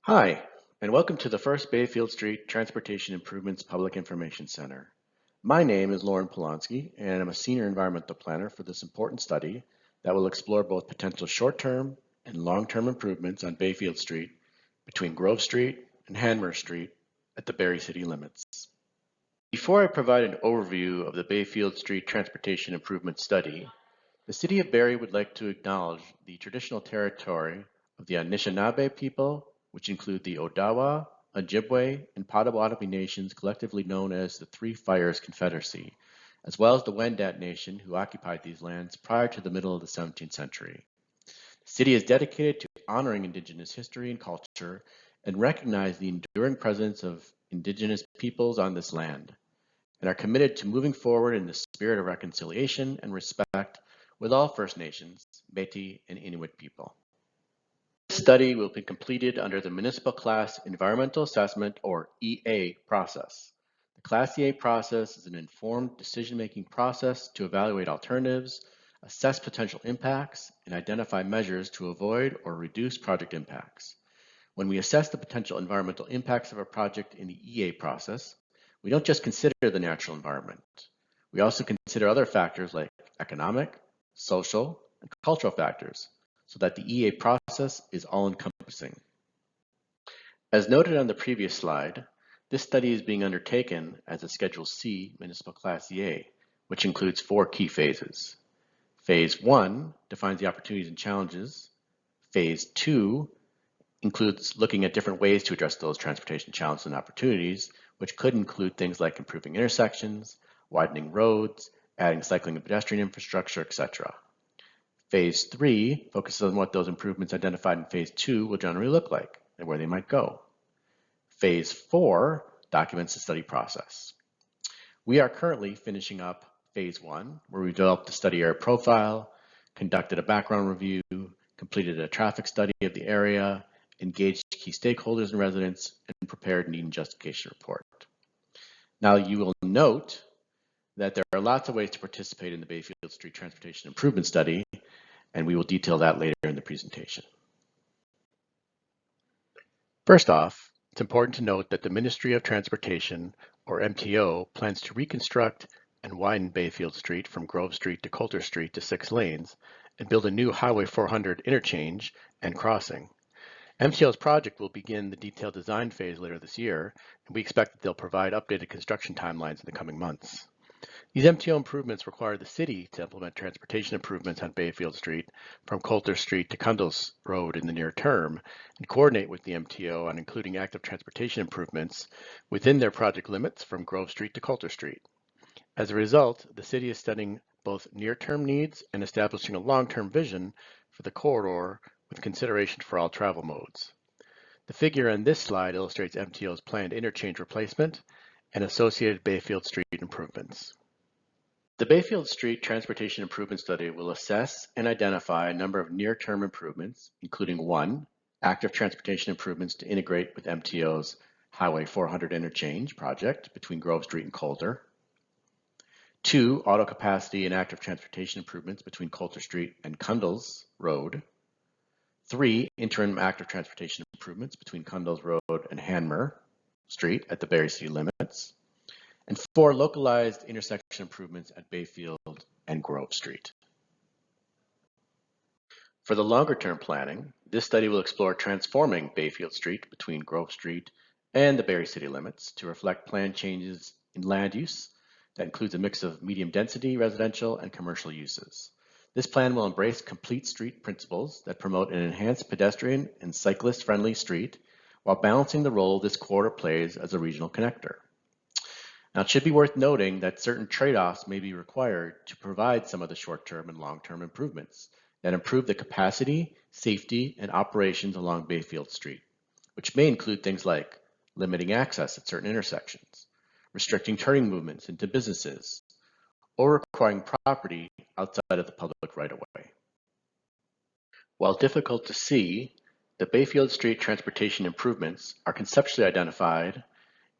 Hi, and welcome to the first Bayfield Street Transportation Improvements Public Information Center. My name is Lauren Polonsky, and I'm a senior environmental planner for this important study that will explore both potential short-term and long-term improvements on Bayfield Street between Grove Street and Hanmer Street at the Barrie city limits. Before I provide an overview of the Bayfield Street Transportation Improvement Study, the City of Barrie would like to acknowledge the traditional territory of the Anishinaabe people, which include the Odawa, Ojibwe, and Potawatomi nations collectively known as the Three Fires Confederacy, as well as the Wendat Nation who occupied these lands prior to the middle of the 17th century. The city is dedicated to honoring Indigenous history and culture and recognize the enduring presence of Indigenous peoples on this land, and are committed to moving forward in the spirit of reconciliation and respect with all First Nations, Métis, and Inuit people. This study will be completed under the Municipal Class Environmental Assessment, or EA, process. The Class EA process is an informed decision-making process to evaluate alternatives, assess potential impacts, and identify measures to avoid or reduce project impacts. When we assess the potential environmental impacts of a project in the EA process, we don't just consider the natural environment. We also consider other factors like economic, social, and cultural factors, so that the EA process is all-encompassing. As noted on the previous slide, this study is being undertaken as a Schedule C Municipal Class EA, which includes 4 key phases. Phase 1 defines the opportunities and challenges. Phase 2 includes looking at different ways to address those transportation challenges and opportunities, which could include things like improving intersections, widening roads, adding cycling and pedestrian infrastructure, etc. Phase 3 focuses on what those improvements identified in Phase 2 will generally look like and where they might go. Phase 4 documents the study process. We are currently finishing up Phase 1, where we developed a study area profile, conducted a background review, completed a traffic study of the area, engaged key stakeholders and residents, and prepared a need and justification report. Now you will note that there are lots of ways to participate in the Bayfield Street Transportation Improvement Study, and we will detail that later in the presentation. First off, it's important to note that the Ministry of Transportation, or MTO, plans to reconstruct and widen Bayfield Street from Grove Street to Coulter Street to 6 lanes and build a new Highway 400 interchange and crossing. MTO's project will begin the detailed design phase later this year, and we expect that they'll provide updated construction timelines in the coming months. These MTO improvements require the city to implement transportation improvements on Bayfield Street from Coulter Street to Cundles Road in the near term and coordinate with the MTO on including active transportation improvements within their project limits from Grove Street to Coulter Street. As a result, the city is studying both near-term needs and establishing a long-term vision for the corridor with consideration for all travel modes. The figure on this slide illustrates MTO's planned interchange replacement and associated Bayfield Street improvements. The Bayfield Street Transportation Improvement Study will assess and identify a number of near-term improvements, including 1, active transportation improvements to integrate with MTO's Highway 400 interchange project between Grove Street and Coulter. 2, auto capacity and active transportation improvements between Coulter Street and Cundles Road. 3, interim active transportation improvements between Cundles Road and Hanmer Street at the Barrie city limits. And 4, localized intersection improvements at Bayfield and Grove Street. For the longer-term planning, this study will explore transforming Bayfield Street between Grove Street and the Barrie city limits to reflect planned changes in land use that includes a mix of medium-density residential and commercial uses. This plan will embrace complete street principles that promote an enhanced pedestrian and cyclist-friendly street while balancing the role this corridor plays as a regional connector. Now, it should be worth noting that certain trade-offs may be required to provide some of the short-term and long-term improvements that improve the capacity, safety, and operations along Bayfield Street, which may include things like limiting access at certain intersections, restricting turning movements into businesses, or requiring property outside of the public right-of-way. While difficult to see, the Bayfield Street transportation improvements are conceptually identified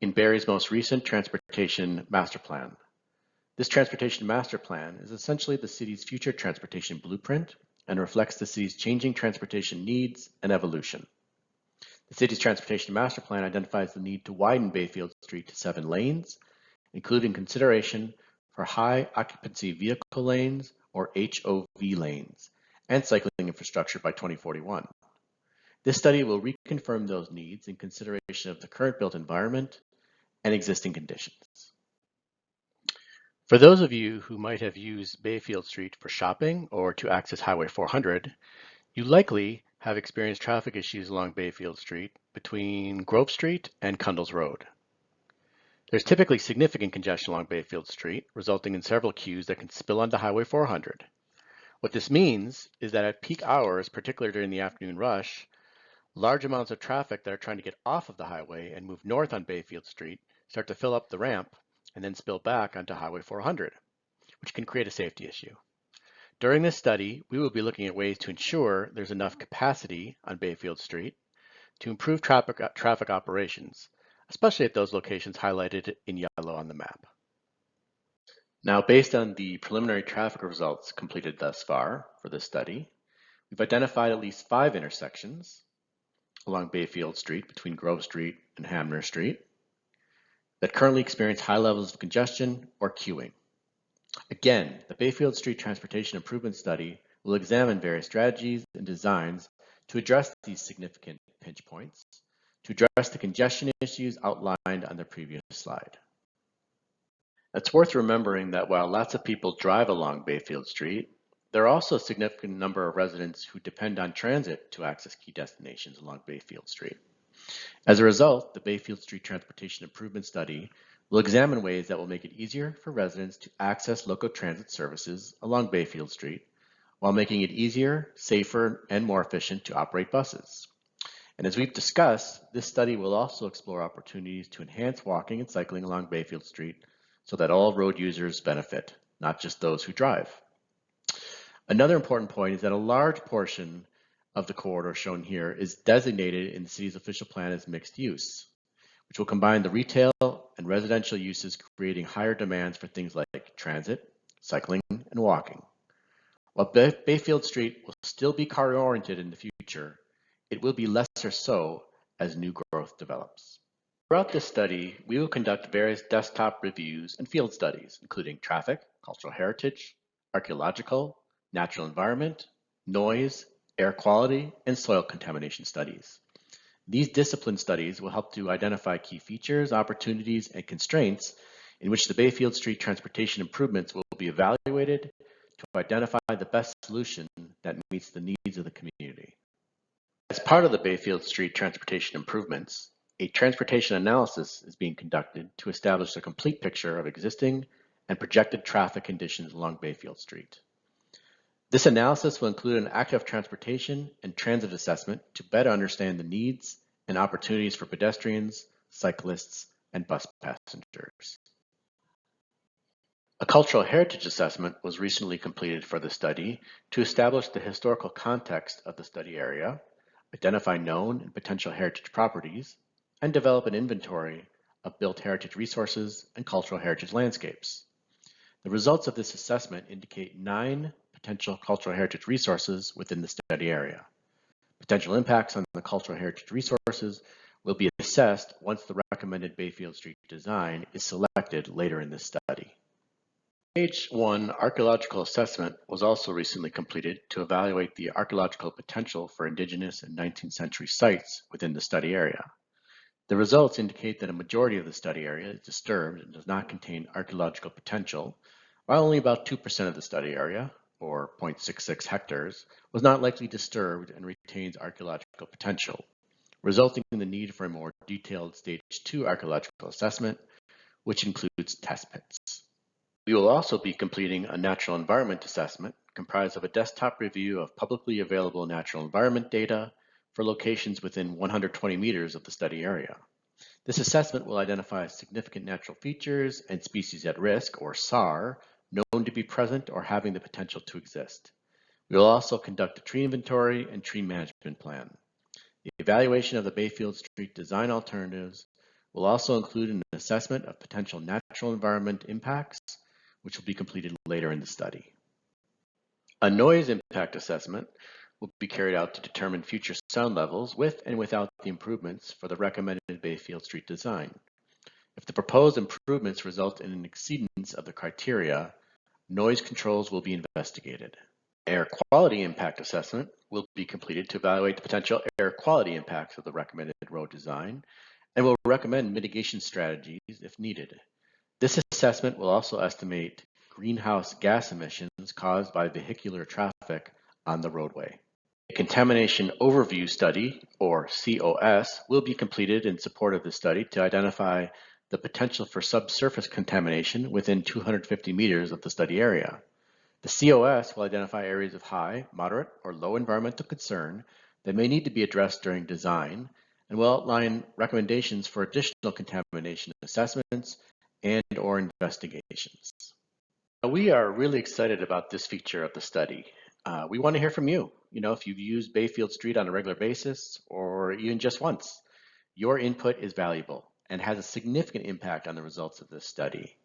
in Barrie's most recent transportation master plan. This transportation master plan is essentially the city's future transportation blueprint and reflects the city's changing transportation needs and evolution. The city's transportation master plan identifies the need to widen Bayfield Street to 7 lanes, including consideration for high occupancy vehicle lanes or HOV lanes and cycling infrastructure by 2041. This study will reconfirm those needs in consideration of the current built environment and existing conditions. For those of you who might have used Bayfield Street for shopping or to access Highway 400, you likely have experienced traffic issues along Bayfield Street between Grove Street and Cundles Road. There's typically significant congestion along Bayfield Street, resulting in several queues that can spill onto Highway 400. What this means is that at peak hours, particularly during the afternoon rush, large amounts of traffic that are trying to get off of the highway and move north on Bayfield Street start to fill up the ramp and then spill back onto Highway 400, which can create a safety issue. During this study, we will be looking at ways to ensure there's enough capacity on Bayfield Street to improve traffic operations, especially at those locations highlighted in yellow on the map. Now, based on the preliminary traffic results completed thus far for this study, we've identified at least 5 intersections along Bayfield Street between Grove Street and Hamner Street that currently experience high levels of congestion or queuing. Again, the Bayfield Street Transportation Improvement Study will examine various strategies and designs to address these significant pinch points, to address the congestion issues outlined on the previous slide. It's worth remembering that while lots of people drive along Bayfield Street, there are also a significant number of residents who depend on transit to access key destinations along Bayfield Street. As a result, the Bayfield Street Transportation Improvement Study will examine ways that will make it easier for residents to access local transit services along Bayfield Street, while making it easier, safer, and more efficient to operate buses. And as we've discussed, this study will also explore opportunities to enhance walking and cycling along Bayfield Street so that all road users benefit, not just those who drive. Another important point is that a large portion of the corridor shown here is designated in the city's official plan as mixed use, which will combine the retail and residential uses, creating higher demands for things like transit, cycling, and walking. While Bayfield Street will still be car-oriented in the future, it will be lesser so as new growth develops. Throughout this study, we will conduct various desktop reviews and field studies, including traffic, cultural heritage, archaeological, natural environment, noise, air quality, and soil contamination studies. These discipline studies will help to identify key features, opportunities, and constraints in which the Bayfield Street transportation improvements will be evaluated to identify the best solution that meets the needs of the community. As part of the Bayfield Street transportation improvements, a transportation analysis is being conducted to establish a complete picture of existing and projected traffic conditions along Bayfield Street. This analysis will include an active transportation and transit assessment to better understand the needs and opportunities for pedestrians, cyclists, and bus passengers. A cultural heritage assessment was recently completed for the study to establish the historical context of the study area, identify known and potential heritage properties, and develop an inventory of built heritage resources and cultural heritage landscapes. The results of this assessment indicate 9 potential cultural heritage resources within the study area. Potential impacts on the cultural heritage resources will be assessed once the recommended Bayfield Street design is selected later in this study. Stage 1 archaeological assessment was also recently completed to evaluate the archaeological potential for Indigenous and 19th century sites within the study area. The results indicate that a majority of the study area is disturbed and does not contain archaeological potential, while only about 2% of the study area, or 0.66 hectares, was not likely disturbed and retains archaeological potential, resulting in the need for a more detailed Stage 2 archaeological assessment, which includes test pits. We will also be completing a natural environment assessment comprised of a desktop review of publicly available natural environment data for locations within 120 meters of the study area. This assessment will identify significant natural features and species at risk, or SAR, known to be present or having the potential to exist. We will also conduct a tree inventory and tree management plan. The evaluation of the Bayfield Street design alternatives will also include an assessment of potential natural environment impacts, which will be completed later in the study. A noise impact assessment will be carried out to determine future sound levels with and without the improvements for the recommended Bayfield Street design. If the proposed improvements result in an exceedance of the criteria, noise controls will be investigated. Air quality impact assessment will be completed to evaluate the potential air quality impacts of the recommended road design and will recommend mitigation strategies if needed. This assessment will also estimate greenhouse gas emissions caused by vehicular traffic on the roadway. A contamination overview study, or COS, will be completed in support of this study to identify the potential for subsurface contamination within 250 meters of the study area. The COS will identify areas of high, moderate, or low environmental concern that may need to be addressed during design and will outline recommendations for additional contamination assessments and/or investigations. We are really excited about this feature of the study. We want to hear from you. If you've used Bayfield Street on a regular basis or even just once, your input is valuable and has a significant impact on the results of this study.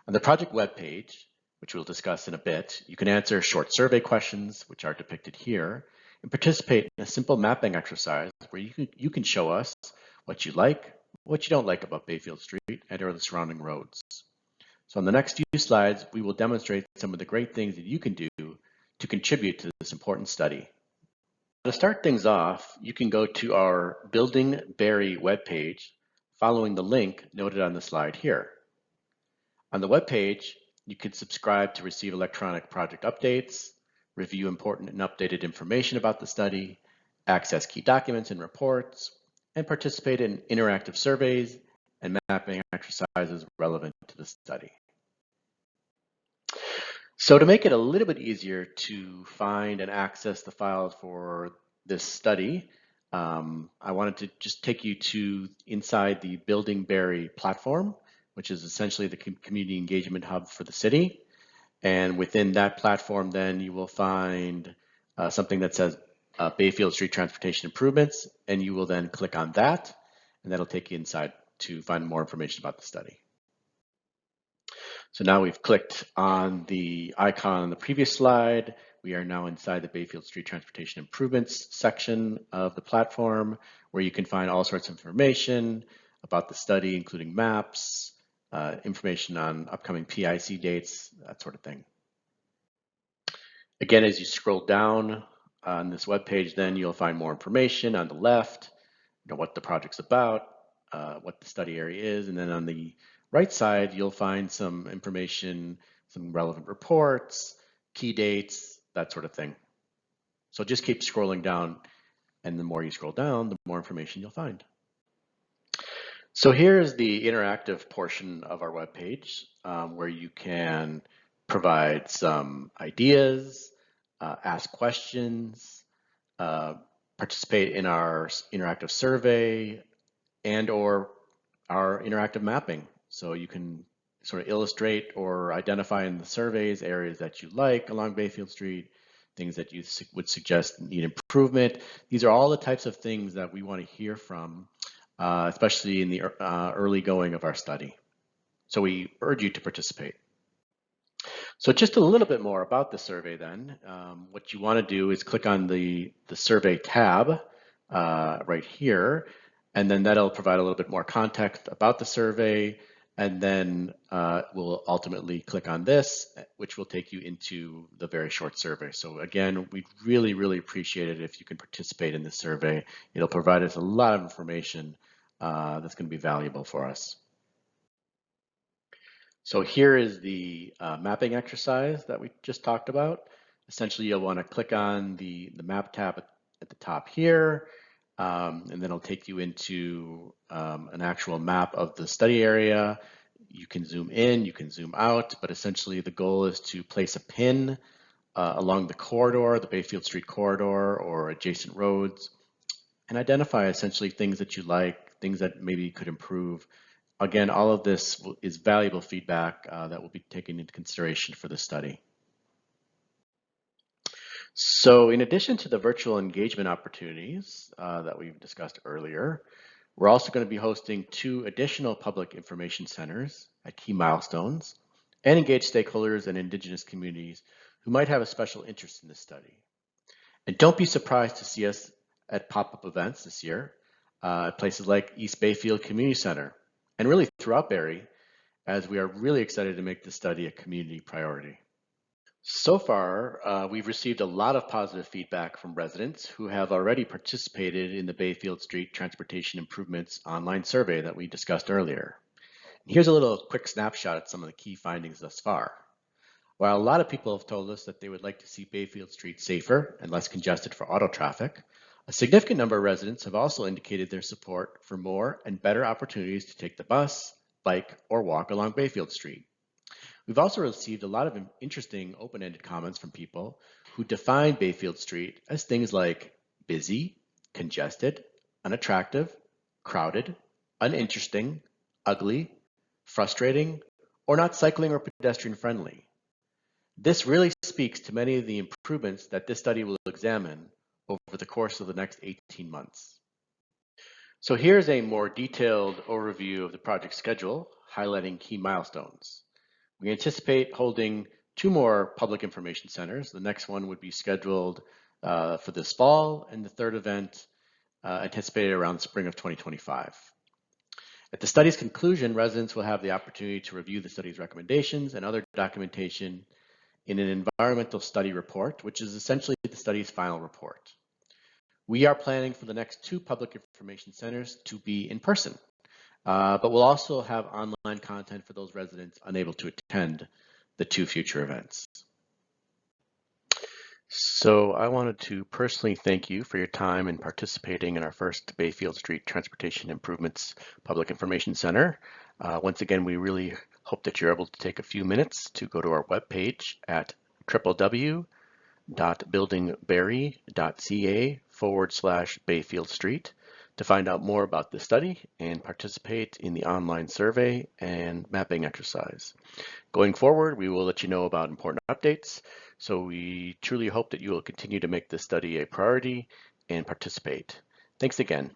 On the project webpage, which we'll discuss in a bit, you can answer short survey questions, which are depicted here, and participate in a simple mapping exercise where you can show us what you like, what you don't like about Bayfield Street and or the surrounding roads. So on the next few slides, we will demonstrate some of the great things that you can do to contribute to this important study. To start things off, you can go to our Building Barrie webpage following the link noted on the slide here. On the webpage, you can subscribe to receive electronic project updates, review important and updated information about the study, access key documents and reports, and participate in interactive surveys and mapping exercises relevant to the study. So to make it a little bit easier to find and access the files for this study, I wanted to just take you to inside the Building Barrie platform, which is essentially the community engagement hub for the city. And within that platform, then you will find something that says Bayfield Street Transportation Improvements, and you will then click on that, and that'll take you inside to find more information about the study. So now we've clicked on the icon on the previous slide. We are now inside the Bayfield Street Transportation Improvements section of the platform, where you can find all sorts of information about the study, including maps, information on upcoming PIC dates, that sort of thing. Again, as you scroll down on this webpage, then you'll find more information on the left, what the project's about, what the study area is, and then on the right side, you'll find some information, some relevant reports, key dates, that sort of thing. So just keep scrolling down, and the more you scroll down, the more information you'll find. So here's the interactive portion of our webpage, where you can provide some ideas, ask questions, participate in our interactive survey, and or our interactive mapping. So you can sort of illustrate or identify in the surveys areas that you like along Bayfield Street, things that you would suggest need improvement. These are all the types of things that we want to hear from, especially in the early going of our study. So we urge you to participate. So just a little bit more about the survey then. What you want to do is click on the survey tab right here, and then that'll provide a little bit more context about the survey. And then we'll ultimately click on this, which will take you into the very short survey. So again, we'd really, really appreciate it if you can participate in this survey. It'll provide us a lot of information that's going to be valuable for us. So here is the mapping exercise that we just talked about. Essentially, you'll want to click on the map tab at the top here, and then it'll take you into an actual map of the study area. You can zoom in, you can zoom out, but essentially the goal is to place a pin along the corridor, the Bayfield Street corridor or adjacent roads, and identify essentially things that you like, things that maybe could improve. Again, all of this is valuable feedback that will be taken into consideration for the study. So in addition to the virtual engagement opportunities that we've discussed earlier, we're also going to be hosting 2 additional public information centers at key milestones and engage stakeholders and Indigenous communities who might have a special interest in this study. And don't be surprised to see us at pop-up events this year at places like East Bayfield Community Center and really throughout Barrie, as we are really excited to make this study a community priority. So far, we've received a lot of positive feedback from residents who have already participated in the Bayfield Street Transportation Improvements online survey that we discussed earlier. And here's a little quick snapshot at some of the key findings thus far. While a lot of people have told us that they would like to see Bayfield Street safer and less congested for auto traffic, a significant number of residents have also indicated their support for more and better opportunities to take the bus, bike, or walk along Bayfield Street. We've also received a lot of interesting open-ended comments from people who define Bayfield Street as things like busy, congested, unattractive, crowded, uninteresting, ugly, frustrating, or not cycling or pedestrian friendly. This really speaks to many of the improvements that this study will examine over the course of the next 18 months. So here's a more detailed overview of the project schedule, highlighting key milestones. We anticipate holding 2 more public information centers. The next one would be scheduled for this fall, and the third event anticipated around spring of 2025. At the study's conclusion, residents will have the opportunity to review the study's recommendations and other documentation in an environmental study report, which is essentially the study's final report. We are planning for the next 2 public information centers to be in person. But we'll also have online content for those residents unable to attend the 2 future events. So I wanted to personally thank you for your time in participating in our first Bayfield Street Transportation Improvements Public Information Center. Once again, we really hope that you're able to take a few minutes to go to our webpage at www.buildingbarrie.ca/Bayfield Street to find out more about the study and participate in the online survey and mapping exercise. Going forward, we will let you know about important updates, so we truly hope that you will continue to make this study a priority and participate. Thanks again.